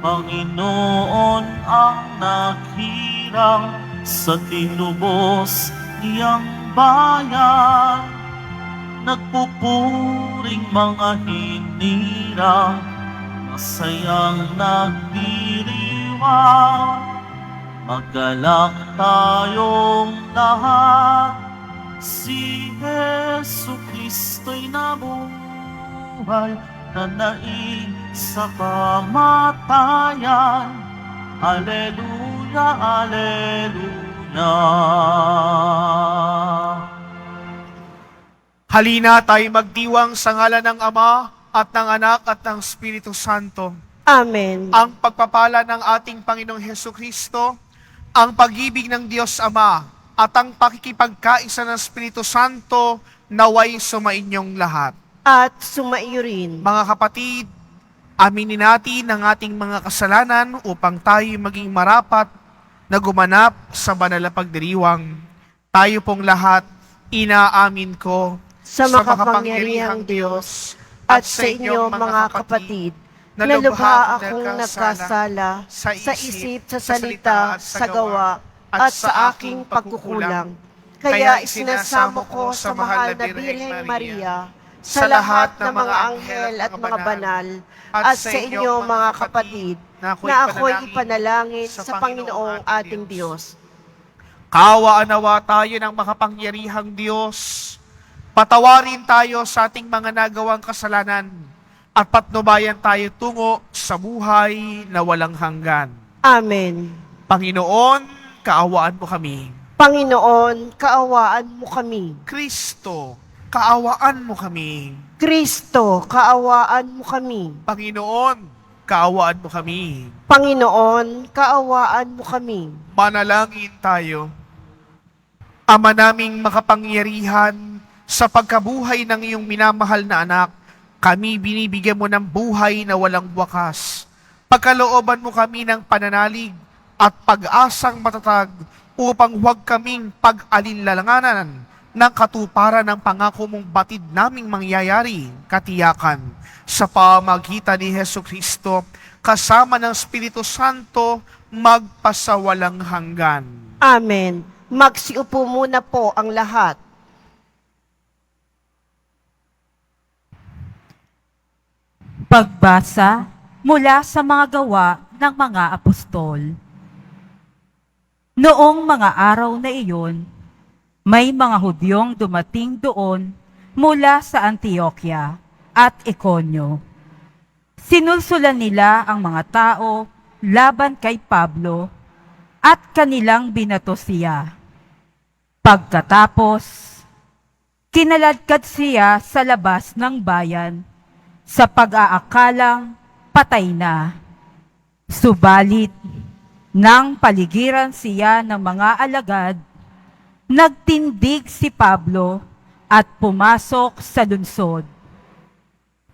Panginoon ang naghirang sa tinubos niyang bayan. Nagpupuring mga hinirang, masayang nagdiriwang. Magalak tayong lahat, si Jesu Kristo'y nabuhay, nanaig sa kamatayan. Alleluia, alleluia. Halina tayo magdiwang sa ngalan ng Ama at ng Anak at ng Espiritu Santo. Amen. Ang pagpapala ng ating Panginoong Hesukristo, ang pag-ibig ng Diyos Ama, at ang pakikipagkaisa ng Espiritu Santo naway sumainyong lahat. At sumaiyo rin. Mga kapatid, aminin natin ang ating mga kasalanan upang tayo maging marapat na gumanap sa banal na pagdiriwang. Tayo pong lahat, inaamin ko Sa makapangyarihang Diyos at sa inyo mga kapatid, na lubha akong nagkasala sa isip, sa salita, sa gawa, at sa aking pagkukulang. Kaya isinasamo ko sa mahal na Birheng Maria, sa lahat ng mga anghel at mga banal, at sa inyo mga kapatid, na ako'y ipanalangin sa Panginoong ating Diyos. Kaawaan nawa tayo ng makapangyarihang Diyos. Patawarin tayo sa ating mga nagawang kasalanan at patnubayan tayo tungo sa buhay na walang hanggan. Amen. Panginoon, kaawaan mo kami. Panginoon, kaawaan mo kami. Kristo, kaawaan mo kami. Kristo, kaawaan mo kami. Panginoon, kaawaan mo kami. Panginoon, kaawaan mo kami. Manalangin tayo. Ama naming makapangyarihan, sa pagkabuhay ng iyong minamahal na anak, kami binibigyan mo ng buhay na walang wakas. Pagkalooban mo kami ng pananalig at pag-asang matatag upang huwag kaming pag-alinlanganan ng katuparan ng pangako mong batid naming mangyayari, katiyakan, sa pamagitan ni Hesukristo, kasama ng Espiritu Santo, magpasawalang hanggan. Amen. Magsiupo muna po ang lahat. Pagbasa mula sa mga gawa ng mga apostol. Noong mga araw na iyon, may mga Hudyong dumating doon mula sa Antioquia at Iconio. Sinulsulan nila ang mga tao laban kay Pablo at kanilang binato siya. Pagkatapos, kinaladkad siya sa labas ng bayan sa pag-aakalang patay na. Subalit, nang paligiran siya ng mga alagad, nagtindig si Pablo at pumasok sa lungsod.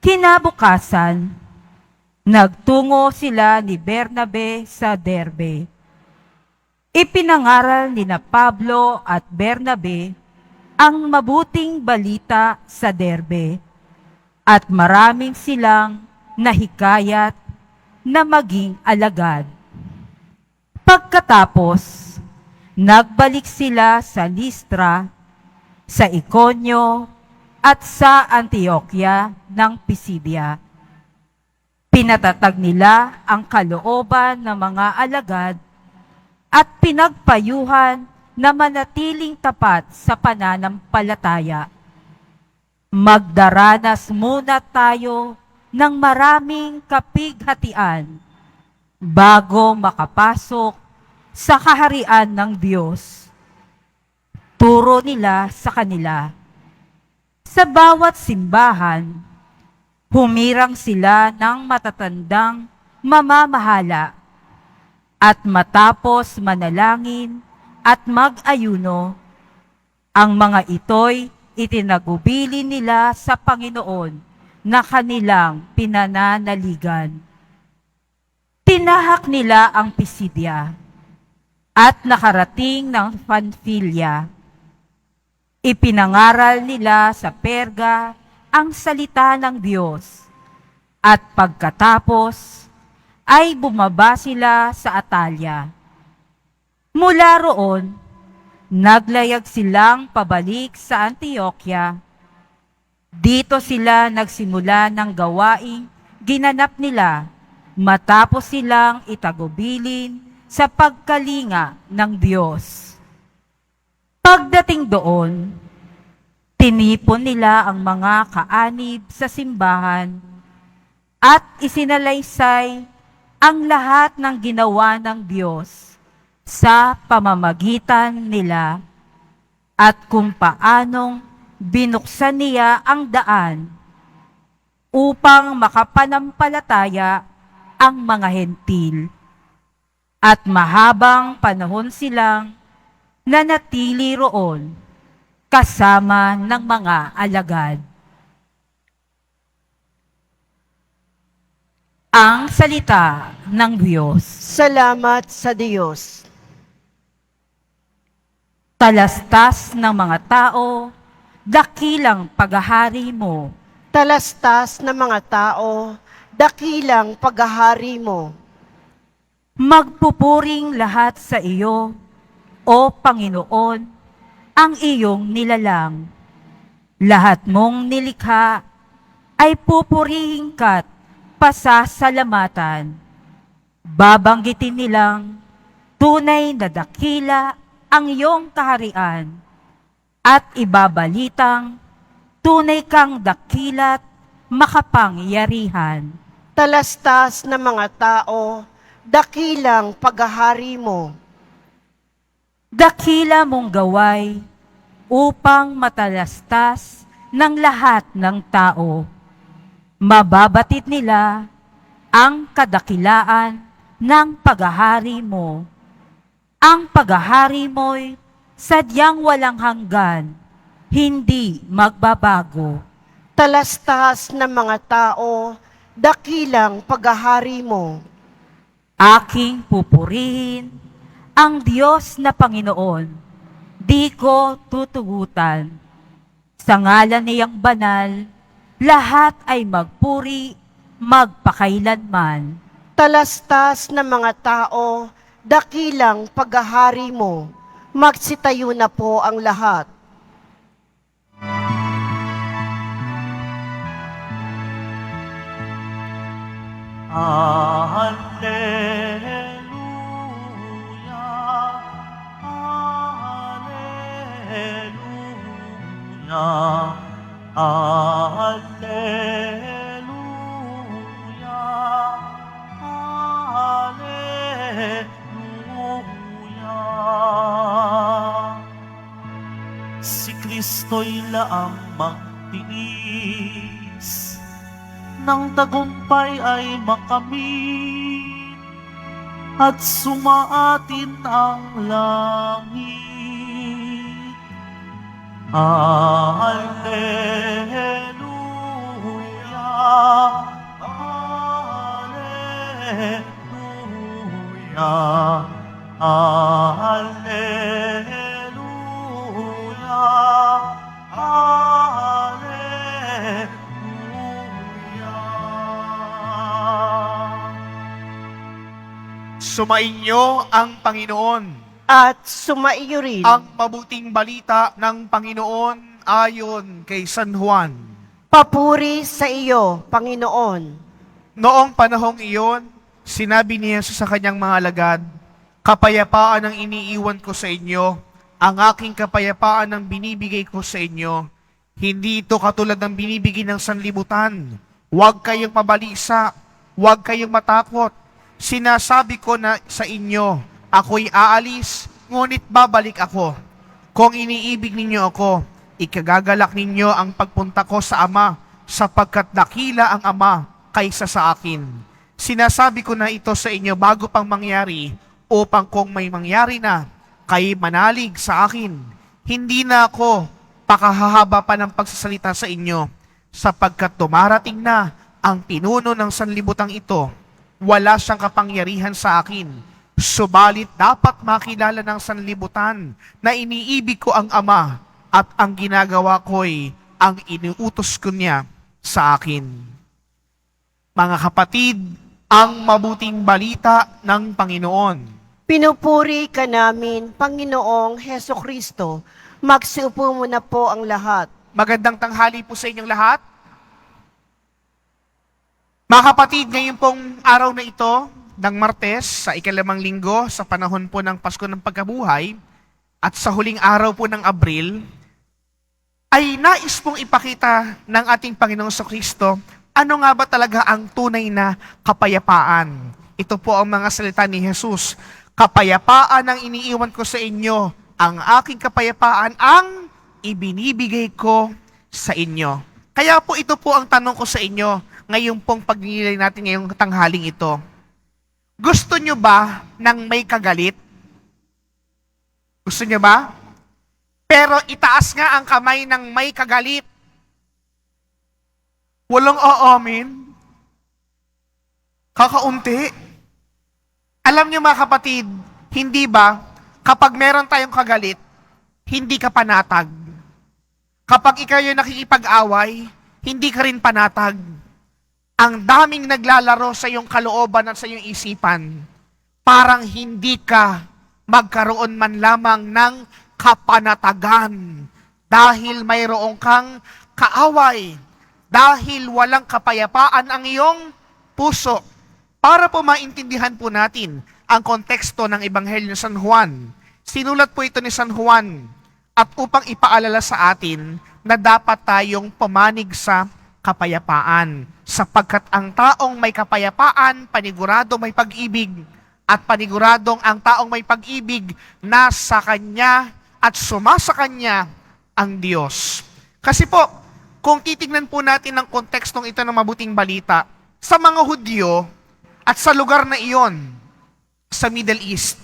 Kinabukasan, nagtungo sila ni Bernabe sa Derbe. Ipinangaral ni na Pablo at Bernabe ang mabuting balita sa Derbe, at maraming silang nahikayat na maging alagad. Pagkatapos, nagbalik sila sa Listra, sa Iconio, at sa Antioquia ng Pisidia. Pinatatag nila ang kalooban ng mga alagad at pinagpayuhan na manatiling tapat sa pananampalataya. Magdaranas muna tayo ng maraming kapighatian bago makapasok sa kaharian ng Diyos. Turo nila sa kanila. Sa bawat simbahan, humirang sila ng matatandang mamamahala, at matapos manalangin at mag-ayuno, ang mga ito'y itinagubili nila sa Panginoon na kanilang pinananaligan. Tinahak nila ang Pisidia at nakarating ng Panfilia. Ipinangaral nila sa Perga ang salita ng Diyos At pagkatapos ay bumaba sila sa Atalya. Mula roon, naglayag silang pabalik sa Antioquia. Dito sila nagsimula ng gawaing ginanap nila matapos silang itagubilin sa pagkalinga ng Diyos. Pagdating doon, tinipon nila ang mga kaanib sa simbahan at isinalaysay ang lahat ng ginawa ng Diyos sa pamamagitan nila at kung paanong binuksan niya ang daan upang makapanampalataya ang mga hentil. At mahabang panahon silang nanatili roon kasama ng mga alagad. Ang salita ng Diyos. Salamat sa Diyos. Talastas ng mga tao, dakilang paghahari mo. Talastas ng mga tao, dakilang paghahari mo. Magpupuring lahat sa iyo, O Panginoon, ang iyong nilalang. Lahat mong nilikha ay pupurihin ka't pasasalamatan. Babanggitin nilang tunay na dakila ang iyong kaharian at ibabalitang tunay kang dakila't makapangyarihan. Talastas ng mga tao, dakilang paghahari mo. Dakila mong gaway upang matalastas ng lahat ng tao. Mababatid nila ang kadakilaan ng paghahari mo. Ang paghahari mo'y sadyang walang hanggan, hindi magbabago. Talastas ng mga tao, dakilang paghahari mo. Aking pupurihin ang Diyos na Panginoon, di ko tutugutan. Sa ngalan niyang banal, lahat ay magpuri, magpakailanman. Talastas ng mga tao, dakilang paghahari mo. Magsitayo na po ang lahat. Alleluia, Alleluia, Alleluia, Alleluia. Si Kristo'y laang magtiis, nang tagumpay ay makamit, at sumaatin ang langit. Alleluia, Alleluia, Alleluia, Alleluia. Sumainyo ang Panginoon. At sumaiyo rin Ang mabuting balita ng Panginoon ayon kay San Juan. papuri sa iyo, Panginoon. Noong panahong iyon, sinabi ni Jesus sa kanyang mga alagad, "Kapayapaan ang iniiwan ko sa inyo, ang aking kapayapaan ang binibigay ko sa inyo. Hindi ito katulad ng binibigay ng sanlibutan. Huwag kayong mabalisa, huwag kayong matakot. Sinasabi ko na sa inyo, ako'y aalis, ngunit babalik ako. Kung iniibig ninyo ako, ikagagalak ninyo ang pagpunta ko sa Ama, sapagkat dakila ang Ama kaysa sa akin. Sinasabi ko na ito sa inyo bago pang mangyari, upang kung may mangyari na, kayo manalig sa akin. Hindi na ako pakahahaba pa ng pagsasalita sa inyo, sapagkat dumarating na ang pinuno ng sanlibutang ito. Wala siyang kapangyarihan sa akin. Subalit dapat makilala ng sanlibutan na iniibig ko ang Ama at ang ginagawa ko'y ang iniutos ko niya sa akin." Mga kapatid, ang mabuting balita ng Panginoon. Pinupuri ka namin, Panginoong Heso Kristo. Magsiupo muna po ang lahat. Magandang tanghali po sa inyong lahat. Mga kapatid, ngayon pong araw na ito ng Martes sa ikalimang linggo sa panahon po ng Pasko ng Pagkabuhay at sa huling araw po ng Abril, ay nais pong ipakita ng ating Panginoong Kristo ano nga ba talaga ang tunay na kapayapaan. Ito po ang mga salita ni Jesus. Kapayapaan ang iniiwan ko sa inyo. Ang aking kapayapaan ang ibinibigay ko sa inyo. Kaya po ito po ang tanong ko sa inyo ngayong pong pagninilay natin ngayong tanghaling ito. Gusto nyo ba ng may kagalit? Gusto nyo ba? Pero itaas nga ang kamay ng may kagalit. Walang aamin. Kakaunti. Alam niyo mga kapatid, hindi ba, kapag meron tayong kagalit, hindi ka panatag. Kapag ikaw yung nakikipag-away, hindi ka rin panatag. Ang daming naglalaro sa iyong kalooban at sa iyong isipan, parang hindi ka magkaroon man lamang ng kapanatagan dahil mayroong kang kaaway, dahil walang kapayapaan ang iyong puso. Para po maintindihan po natin ang konteksto ng Ebanghelyo ni San Juan, sinulat po ito ni San Juan at upang ipaalala sa atin na dapat tayong pumanig sa kapayapaan. Sapagkat ang taong may kapayapaan, panigurado may pag-ibig, at paniguradong ang taong may pag-ibig, nasa kanya at sumasa kanya ang Diyos. Kasi po, kung titignan po natin ang kontekstong ito ng mabuting balita, sa mga Hudyo at sa lugar na iyon, sa Middle East,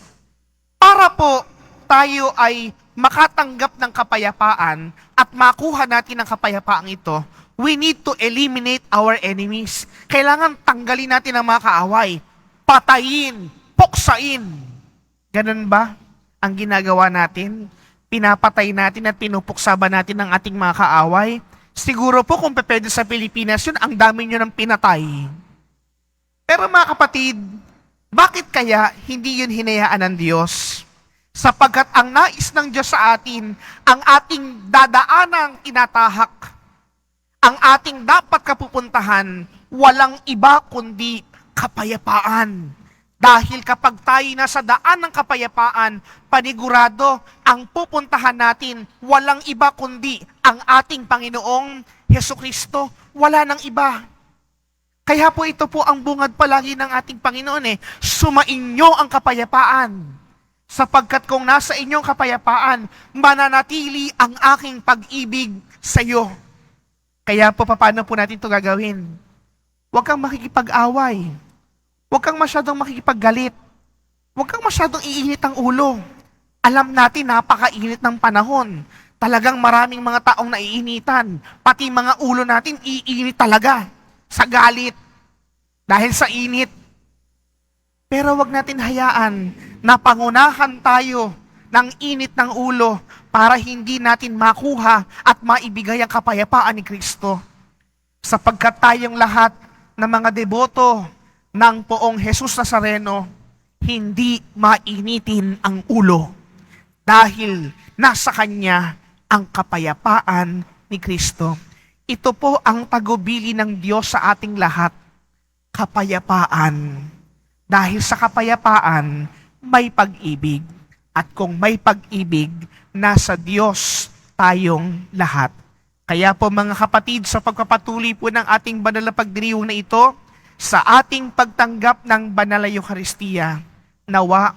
para po tayo ay makatanggap ng kapayapaan at makuha natin ang kapayapaang ito, we need to eliminate our enemies. Kailangan tanggalin natin ang mga kaaway, patayin, puksain. Ganun ba ang ginagawa natin? Pinapatay natin at pinupuksa ba natin ang ating mga kaaway? Siguro po kung pwede sa Pilipinas yun, ang dami nyo ng pinatay. Pero mga kapatid, bakit kaya hindi yun hinayaan ng Diyos? Sapagkat ang nais ng Diyos sa atin, ang ating dadaanang tinatahak, ang ating dapat kapupuntahan, walang iba kundi kapayapaan. Dahil kapag tayo nasa daan ng kapayapaan, panigurado, ang pupuntahan natin, walang iba kundi ang ating Panginoong Hesukristo. Wala nang iba. Kaya po ito po ang bungad palagi ng ating Panginoon sumainyo ang kapayapaan. Sapagkat kung nasa inyong kapayapaan, mananatili ang aking pag-ibig sa iyo. Kaya po paano po natin ito gagawin? Huwag kang makikipag-away. Huwag kang masyadong makikipaggalit. Huwag kang masyadong iinit ang ulo. Alam natin, napakainit ng panahon. Talagang maraming mga taong naiinitan. Pati mga ulo natin, iinit talaga. Sa galit. Dahil sa init. Pero huwag natin hayaan na pangunahan tayo ng init ng ulo para hindi natin makuha at maibigay ang kapayapaan ni Kristo. Sapagkat tayong lahat ng mga deboto ng poong Jesus Nazareno, hindi mainitin ang ulo dahil nasa Kanya ang kapayapaan ni Kristo. Ito po ang tagubili ng Diyos sa ating lahat, kapayapaan. Dahil sa kapayapaan, may pag-ibig. At kung may pag-ibig, nasa Diyos tayong lahat. Kaya po mga kapatid, sa pagpapatuloy po ng ating banal na pagdiriwang na ito, sa ating pagtanggap ng banal na Eucharistia, nawa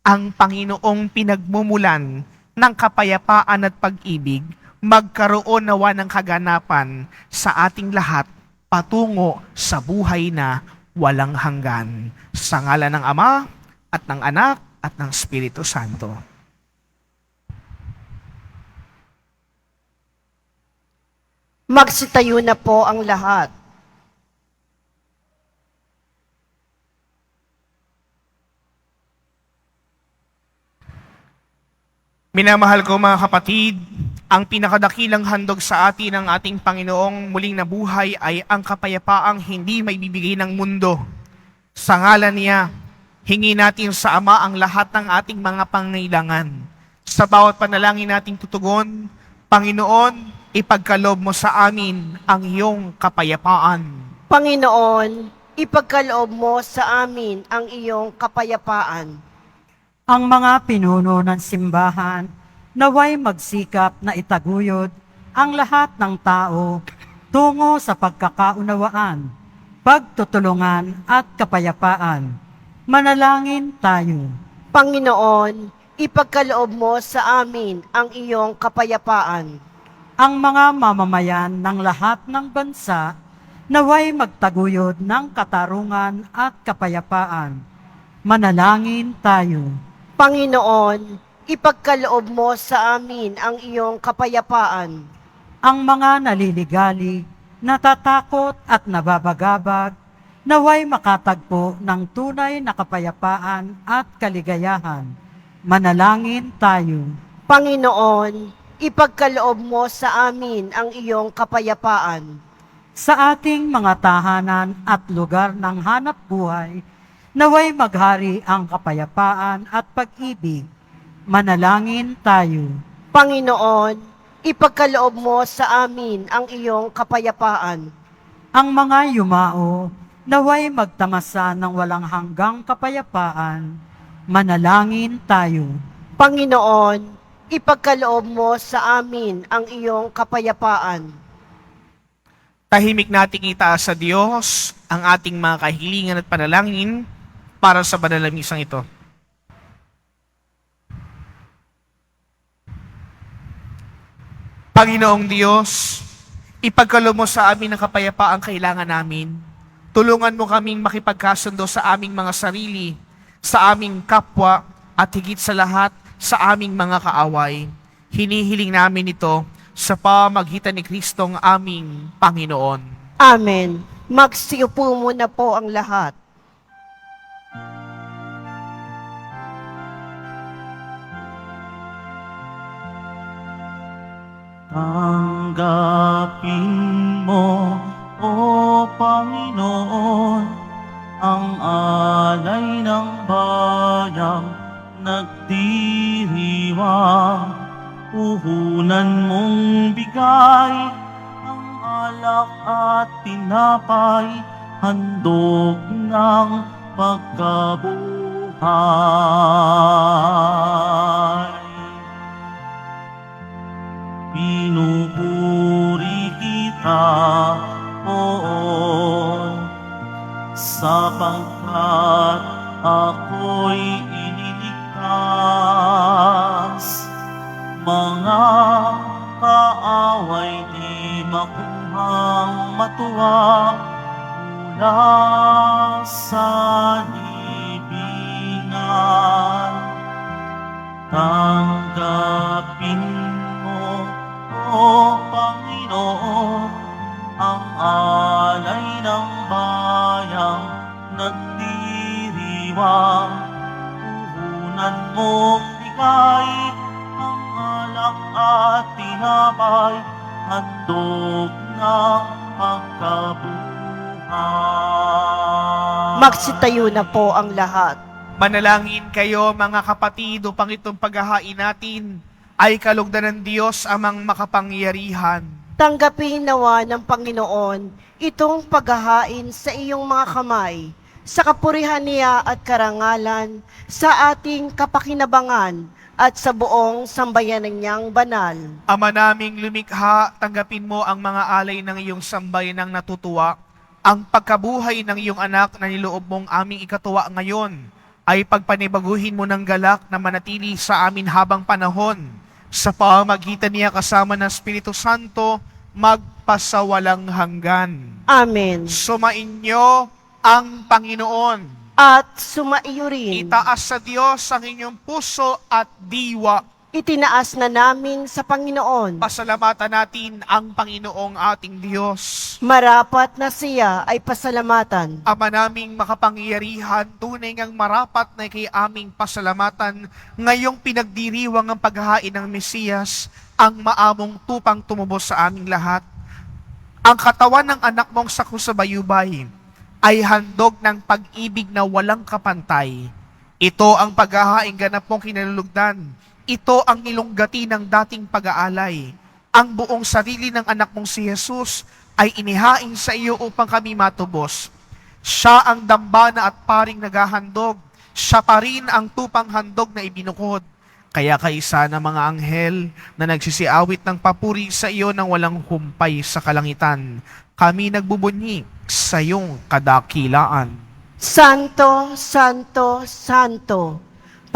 ang Panginoong pinagmumulan ng kapayapaan at pag-ibig, magkaroon nawa ng kaganapan sa ating lahat patungo sa buhay na walang hanggan. Sa ngalan ng Ama at ng Anak at ng Espiritu Santo. Magsitayo na po ang lahat. Minamahal ko mga kapatid, Ang pinakadakilang handog sa atin ng ating Panginoong muling nabuhay ay ang kapayapaang hindi may bibigay ng mundo. Sa ngalan niya, hingi natin sa Ama ang lahat ng ating mga pangailangan. Sa bawat panalangin nating tutugon, Panginoon, ipagkaloob mo sa amin ang iyong kapayapaan. Panginoon, ipagkaloob mo sa amin ang iyong kapayapaan. Ang mga pinuno ng simbahan naway magsikap na itaguyod ang lahat ng tao tungo sa pagkakaunawaan, pagtutulungan at kapayapaan. Manalangin tayo. Panginoon, ipagkaloob mo sa amin ang iyong kapayapaan. Ang mga mamamayan ng lahat ng bansa naway magtaguyod ng katarungan at kapayapaan. Manalangin tayo. Panginoon, ipagkaloob mo sa amin ang iyong kapayapaan. Ang mga naliligali, natatakot at nababagabag, naway makatagpo ng tunay na kapayapaan at kaligayahan. Manalangin tayo. Panginoon, ipagkaloob mo sa amin ang iyong kapayapaan. Sa ating mga tahanan at lugar ng hanap buhay, naway maghari ang kapayapaan at pag-ibig. Manalangin tayo. Panginoon, ipagkaloob mo sa amin ang iyong kapayapaan. Ang mga yumao, naway magtamasa ng walang hanggang kapayapaan. Manalangin tayo. Panginoon, ipagkaloob mo sa amin ang iyong kapayapaan. Tahimik nating itaas sa Diyos ang ating mga kahilingan at panalangin para sa banal na misang ito. Panginoong Diyos, ipagkaloob mo sa amin ang kapayapaang kailangan namin. Tulungan mo kaming makipagkasundo sa aming mga sarili, sa aming kapwa, at higit sa lahat, sa aming mga kaaway. Hinihiling namin ito sa pamagitan ni Kristong aming Panginoon. Amen. Magsiupo muna po ang lahat. Tanggapin mo, O Panginoon, ang alay ng bayang nagdiriwang. Puhunan mong bigay ang alak at tinapay, handog ng pagkabuhay. Pinupuri kita, Poon, sapagkat ako'y iniligtas. Mga kaaway di makuhang matuwa mula sa libingan. Tanggapin mo, O Panginoon, ang alay ng bayang nagdiriwang. Puhunan mong bigay ang alak at tinapay, handog ng pagkabuhay. Magsitayo na po ang lahat. Manalangin kayo mga kapatid upang itong paghahain natin ay kalugdan ng Diyos amang makapangyarihan. Tanggapin nawa ng Panginoon itong paghahain sa iyong mga kamay, sa kapurihan niya at karangalan, sa ating kapakinabangan at sa buong sambayanan niyang banal. Ama naming lumikha, tanggapin mo ang mga alay ng iyong sambayanang natutuwa. Ang pagkabuhay ng iyong anak na niloob mong aming ikatuwa ngayon ay pagpanibaguhin mo ng galak na manatili sa amin habang panahon. Sa pamamagitan niya kasama ng Espiritu Santo, magpasawalang hanggan. Amen. Sumainyo ang Panginoon. At sumaiyo rin. Itaas sa Diyos ang inyong puso at diwa. Itinaas na namin sa Panginoon. Pasalamatan natin ang Panginoong ating Diyos. Marapat na siya ay pasalamatan. Ama naming makapangyarihan, tunay ngang marapat na kay aming pasalamatan ngayong pinagdiriwang ang paghahain ng Mesiyas ang maamong tupang tumubos sa aming lahat. Ang katawan ng anak mong sa kusabayubay ay handog ng pag-ibig na walang kapantay. Ito ang paghahaing ganap mong kinalulugdan. Ito ang ilunggati ng dating pag-aalay. Ang buong sarili ng anak mong si Jesus ay inihain sa iyo upang kami matubos. Siya ang dambana at paring naghahandog. Siya pa rin ang tupang handog na ibinukod. Kaya kaisa ng mga anghel na nagsisiawit ng papuri sa iyo nang walang humpay sa kalangitan, kami nagbubunyi sa iyong kadakilaan. Santo, Santo, Santo,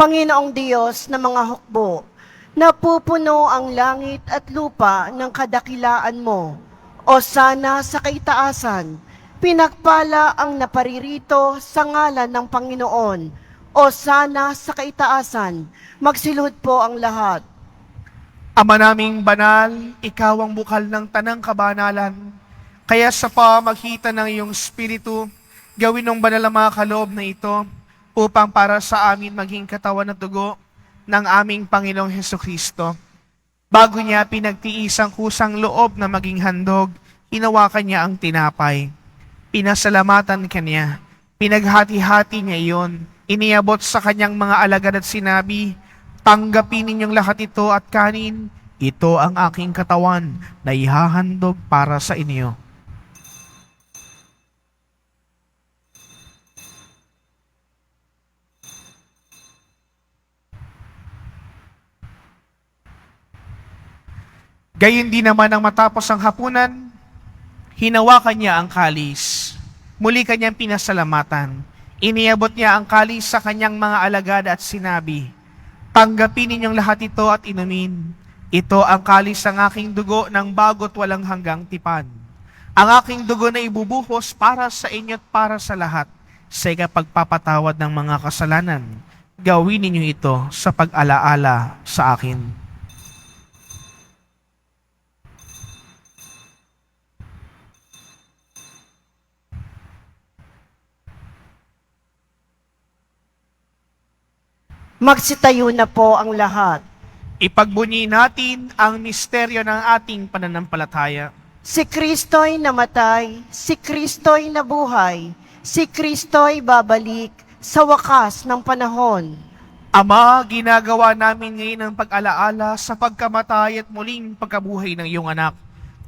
Panginoong Diyos ng mga hukbo, napupuno ang langit at lupa ng kadakilaan mo. O sana sa kaitaasan, pinagpala ang naparirito sa ngalan ng Panginoon. O sana sa kaitaasan, magsilhod po ang lahat. Ama naming banal, ikaw ang bukal ng tanang kabanalan. Kaya sa pamagitan ng iyong Espiritu, gawin ng banal ang mga kaloob na ito upang para sa amin maging katawan at dugo ng aming Panginoong Hesukristo. Bago niya pinagtiis ang kusang loob na maging handog, hinawakan niya ang tinapay. Pinasalamatan kanya, pinaghati-hati niya iyon, iniabot sa kanyang mga alagad at sinabi, tanggapin ninyong lahat ito at kanin, ito ang aking katawan na ihahandog para sa inyo. Gayon din naman ang matapos ang hapunan, hinawakan niya ang kalis. Muli kanyang pinasalamatan. Iniabot niya ang kalis sa kanyang mga alagad at sinabi, tanggapin ninyong lahat ito at inumin. Ito ang kalis ng aking dugo ng bago't walang hanggang tipan. Ang aking dugo na ibubuhos para sa inyo at para sa lahat sa ikapagpapatawad ng mga kasalanan. Gawin ninyo ito sa pag-alaala sa akin. Magsitayo na po ang lahat. Ipagbunyi natin ang misteryo ng ating pananampalataya. Si Kristo'y namatay, si Kristo'y nabuhay, si Kristo'y babalik sa wakas ng panahon. Ama, ginagawa namin ngayon ang pag-alaala sa pagkamatay at muling pagkabuhay ng iyong anak.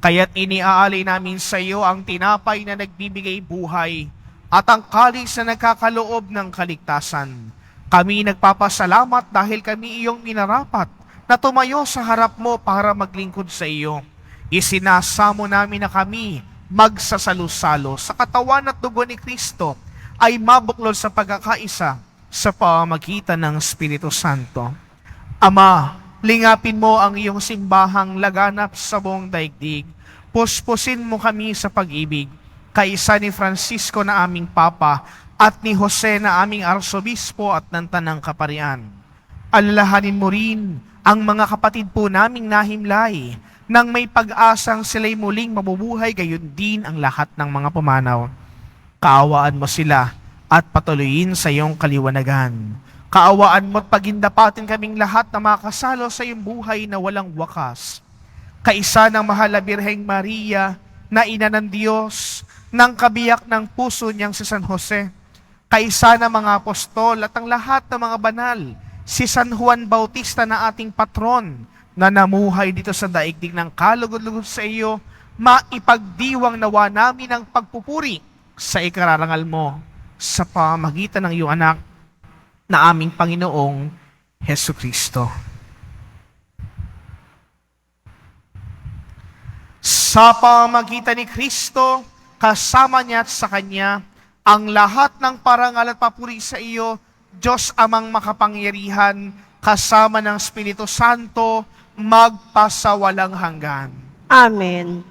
Kaya't iniaalay namin sa iyo ang tinapay na nagbibigay buhay at ang kalis na nagkakaloob ng kaligtasan. Kami nagpapasalamat dahil kami iyong minarapat na tumayo sa harap mo para maglingkod sa iyo. Isinasamo namin na kami magsasalo-salo sa katawan at dugo ni Kristo ay mabuklod sa pagkakaisa sa pamamagitan ng Espiritu Santo. Ama, lingapin mo ang iyong simbahang laganap sa buong daigdig. Puspusin mo kami sa pag-ibig, kaisa ni Francisco na aming Papa, at ni Jose na aming Arsobispo at ng Tanang Kaparian. Alalahanin mo rin ang mga kapatid po naming nahimlay nang may pag-asang sila'y muling mabubuhay, gayon din ang lahat ng mga pumanaw. Kaawaan mo sila at patuloyin sa iyong kaliwanagan. Kaawaan mo at pagindapatin kaming lahat na makasalo sa iyong buhay na walang wakas. Kaisa ng mahal na Birheng Maria na ina ng Diyos, ng kabiyak ng puso niyang si San Jose, kaisa ng mga apostol at ang lahat ng mga banal, si San Juan Bautista na ating patron, na namuhay dito sa daigdig ng kalugod-lugod sa iyo, maipagdiwang nawa namin ang pagpupuri sa ikararangal mo sa pamagitan ng iyong anak na aming Panginoong Hesukristo. Sa pamagitan ni Kristo, kasama niya at sa Kanya, ang lahat ng parangal at papuri sa iyo, Diyos Amang makapangyarihan, kasama ng Espiritu Santo, magpasawalang hanggan. Amen.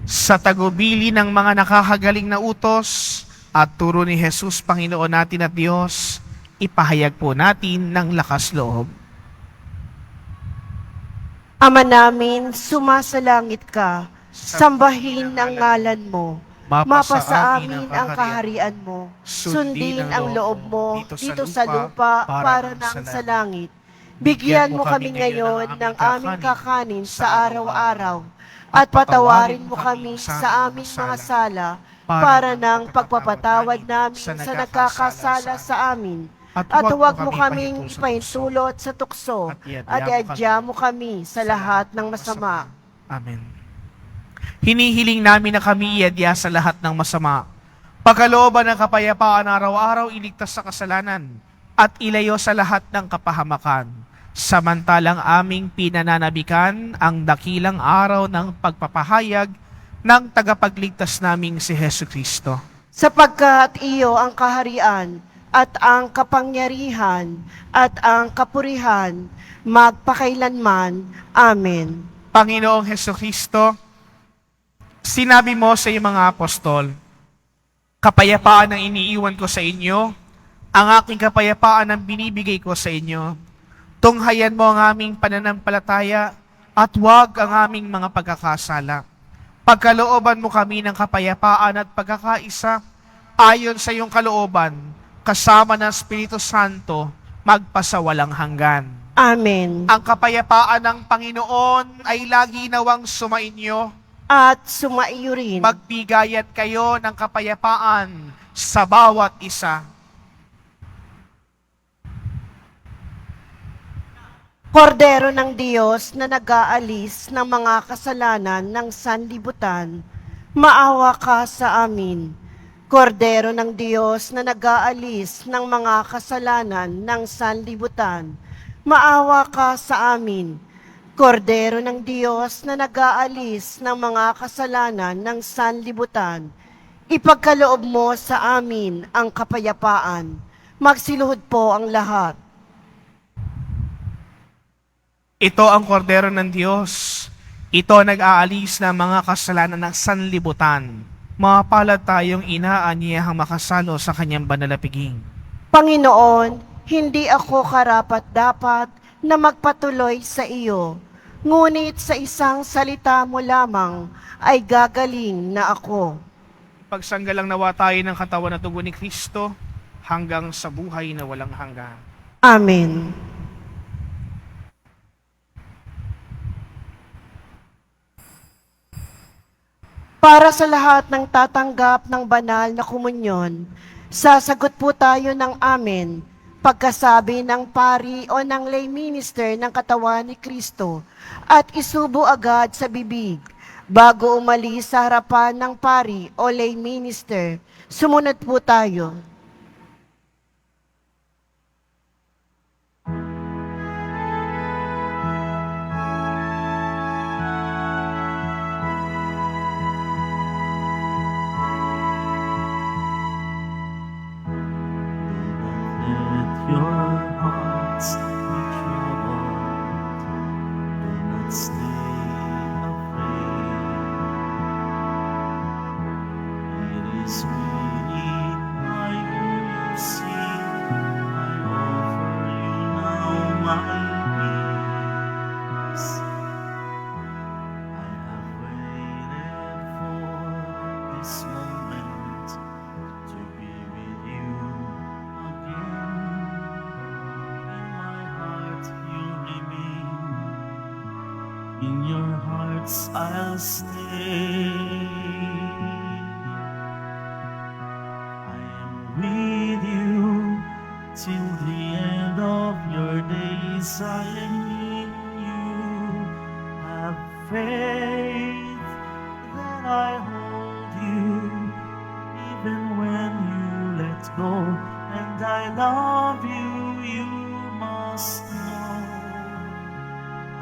Sa tagubili ng mga nakakagaling na utos at turo ni Jesus, Panginoon natin at Diyos, ipahayag po natin ng lakas loob. Ama namin, sumasalangit ka, sambahin ang ngalan mo. Mapa sa amin ang kaharian mo. Sundin ang loob mo dito sa lupa para nang sa langit. Bigyan mo kami ngayon ng aming kakanin sa araw-araw at patawarin mo kami sa aming mga sala para ng pagpapatawad namin sa nagkakasala sa amin. At huwag mo kaming ipahintulot sa tukso at iadya mo kami sa lahat ng masama. Amen. Hinihiling namin na kami iadya sa lahat ng masama. Pagkalooban ng kapayapaan araw-araw, iligtas sa kasalanan at ilayo sa lahat ng kapahamakan. Samantalang aming pinananabikan ang dakilang araw ng pagpapahayag ng tagapagligtas naming si Hesu Kristo. Sapagkat iyo ang kaharian at ang kapangyarihan at ang kapurihan magpakailanman. Amen. Panginoong Hesu Kristo, sinabi mo sa iyong mga apostol, kapayapaan ang iniiwan ko sa inyo, ang aking kapayapaan ang binibigay ko sa inyo. Tunghayan mo ang aming pananampalataya at huwag ang aming mga pagkakasala. Pagkalooban mo kami ng kapayapaan at pagkakaisa, ayon sa iyong kalooban, kasama ng Espiritu Santo, magpasawalang hanggan. Amen. Ang kapayapaan ng Panginoon ay lagi nawang sumainyo. At sumaiyo rin. Magbigayat kayo ng kapayapaan sa bawat isa. Kordero ng Diyos na nag-aalis ng mga kasalanan ng sanlibutan, maawa ka sa amin. Kordero ng Diyos na nag-aalis ng mga kasalanan ng sanlibutan, maawa ka sa amin. Kordero ng Diyos na nag-aalis ng mga kasalanan ng sanlibutan, ipagkaloob mo sa amin ang kapayapaan. Magsiluhod po ang lahat. Ito ang kordero ng Diyos. Ito nag-aalis ng mga kasalanan ng sanlibutan. Mapalad tayong inaanyahang makasalo sa kanyang banal na piging. Panginoon, hindi ako karapat-dapat na magpatuloy sa iyo, ngunit sa isang salita mo lamang ay gagaling na ako. Pagsanggalang nawa tayo ng katawan at dugo ni Kristo hanggang sa buhay na walang hanggan. Amen. Para sa lahat ng tatanggap ng banal na komunyon, sasagot po tayo ng amen pagkasabi ng pari o ng lay minister ng katawan ni Kristo at isubo agad sa bibig bago umalis sa harapan ng pari o lay minister. Sumunod po tayo. Let your hearts be troubled. Do not stay afraid. It is me, I who you see. I offer you now my peace. I have waited for this moment to be with you again. In my heart you remain. In your hearts I'll stay. I am with you till the end of your days. I am in you. Have faith that I hold you even when you let go. And I love you, you must know.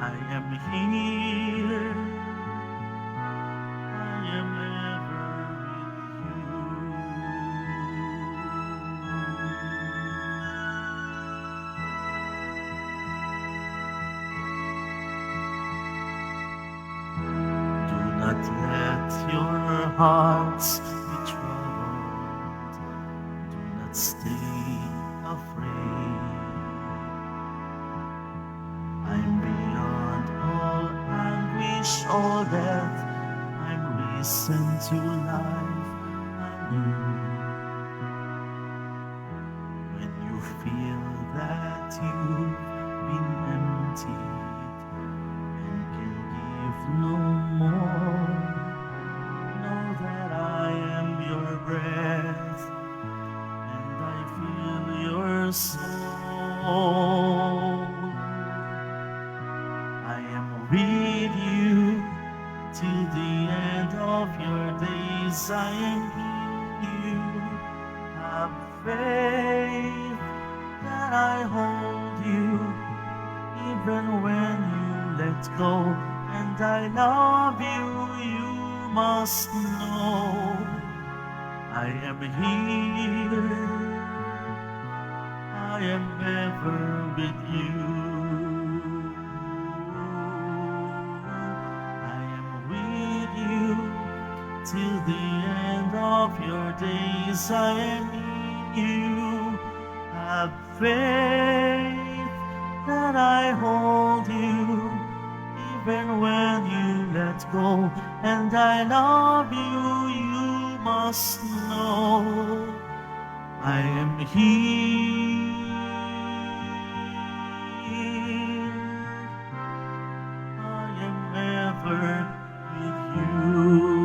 I am here. I am ever with you. Do not let your hearts be troubled. Do not stay afraid. I'm beyond all anguish, all death. I'm risen to life anew. When you feel that you've been soul. I am with you till the end of your days. I am in you. Have faith that I hold you, even when you let go. And I love you, you must know. I am here, I am ever with you. I am with you till the end of your days. I am in you. Have faith that I hold you, even when you let go. And I love you, you must know. I am here, I am ever with you.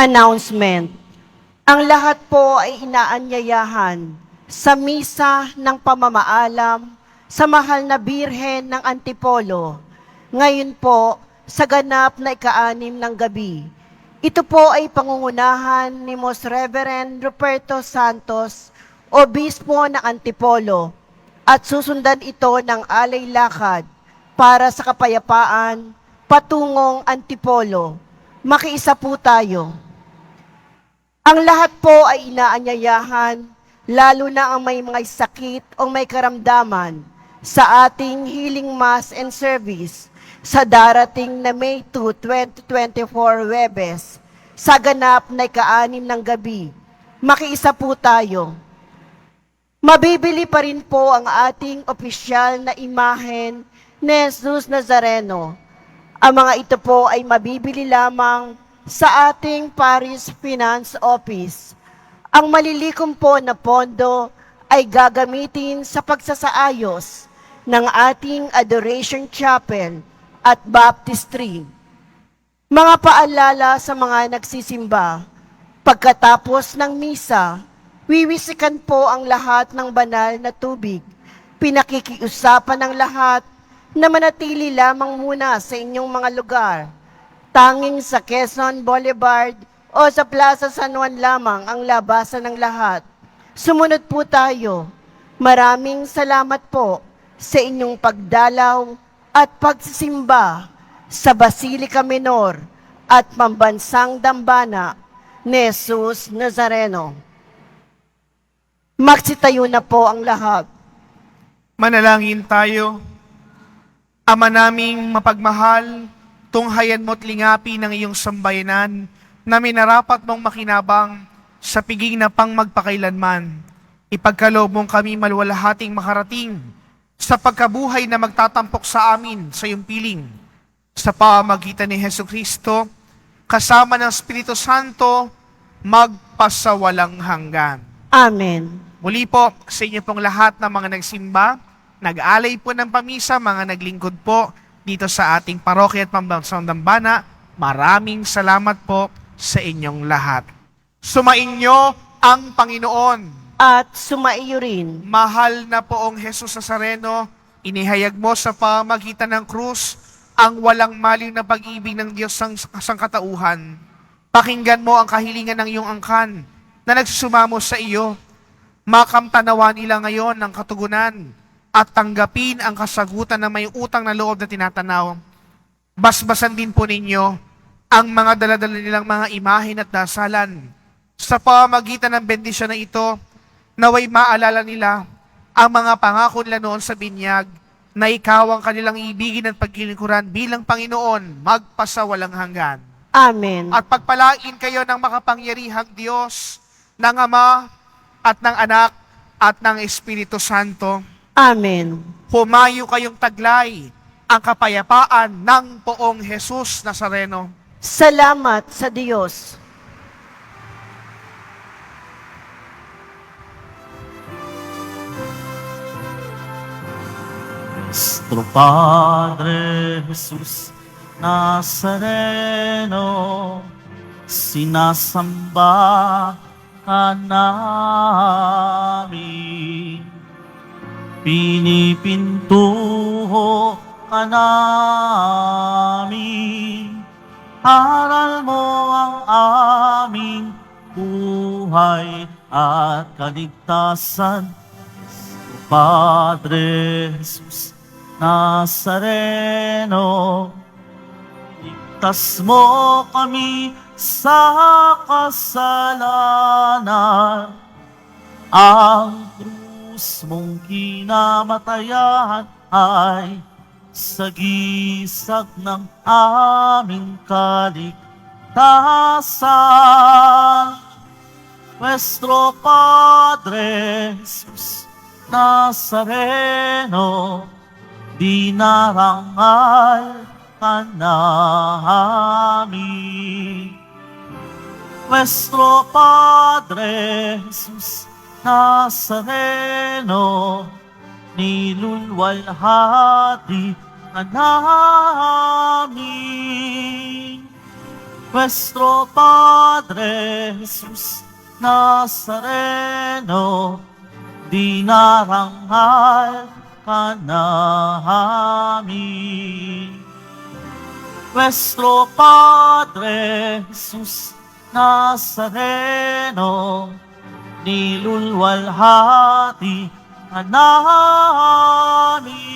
Announcement. Ang lahat po ay inaanyayahan sa misa ng pamamaalam sa mahal na Birhen ng Antipolo. Ngayon po, sa ganap na ika-6 ng gabi. Ito po ay pangungunahan ni Most Reverend Ruperto Santos, Obispo ng Antipolo, at susundan ito ng alay lakad para sa kapayapaan patungong Antipolo. Makiisa po tayo. Ang lahat po ay inaanyayahan, lalo na ang may mga sakit o may karamdaman, sa ating healing mass and service sa darating na May 2, 2024 Webes, sa ganap na ika-6 ng gabi. Makiisa po tayo. Mabibili pa rin po ang ating opisyal na imahen ni Jesus Nazareno. Ang mga ito po ay mabibili lamang sa ating Paris Finance Office. Ang malilikom po na pondo ay gagamitin sa pagsasaayos ng ating Adoration Chapel at Baptistry. Mga paalala sa mga nagsisimba. Pagkatapos ng misa, wiwisikan po ang lahat ng banal na tubig. Pinakikiusapan ng lahat na manatili lamang muna sa inyong mga lugar. Tanging sa Quezon Boulevard o sa Plaza San Juan lamang ang labasan ng lahat. Sumunod po tayo. Maraming salamat po sa inyong pagdalaw at pagsisimba sa Basilica Minor at Pambansang Dambana ni Jesus Nazareno. Magsitayo na po ang lahat. Manalangin tayo. Ama naming mapagmahal, tunghayan mo't lingapi ng iyong sambayanan na minarapat mong makinabang sa piging na pang magpakailanman. Ipagkaloob mong kami maluwalhating makarating sa pagkabuhay na magtatampok sa amin sa iyong piling. Sa pamamagitan ni Jesucristo, kasama ng Espiritu Santo, magpasawalang hanggan. Amen. Muli po sa inyo pong lahat ng mga nagsimba, nag-alay po ng pamisa, mga naglingkod po dito sa ating parokya at Pambansang Dambana, maraming salamat po sa inyong lahat. Sumainyo ang Panginoon. At sumaiyo rin. Mahal na poong Jesus Nazareno, inihayag mo sa pamagitan ng krus ang walang maliw na pag-ibig ng Diyos sang sangkatauhan. Pakinggan mo ang kahilingan ng iyong angkan na nagsusumamo sa iyo. Makamtanawan nila ngayon ng katugunan at tanggapin ang kasagutan na may utang na loob na tinatanaw. Basbasan din po ninyo ang mga daladala nilang mga imahin at dasalan. Sa pamagitan ng bendisyon na ito, naway maalala nila ang mga pangako nila noon sa binyag na ikaw ang kanilang ibigin at pagkilingkuran bilang Panginoon, magpasawalang hanggan. Amen. At pagpalain kayo ng makapangyarihang Diyos, ng Ama at ng Anak at ng Espiritu Santo. Amen. Humayo kayong taglay ang kapayapaan ng poong Jesus Nazareno. Salamat sa Diyos. Nuestro Padre Jesus Nazareno, sinasamba ka namin. Pinipintuho ka namin. Aral mo ang aming buhay at kaligtasan. Padre Jesus Nazareno, ligtas mo kami sa kasalanan. Ang krus mong kinamatayan ay sagisag ng aming kaligtasan. Nuestro Padre Jesus Nazareno, dinarangal ka namin. Nuestro Padre Jesus Nazareno, nilulwalhati ka namin. Nuestro Padre Jesus Nazareno, dinarangal ka namin. Nuestro Padre Jesus Nazareno, nilulwalhati ka namin.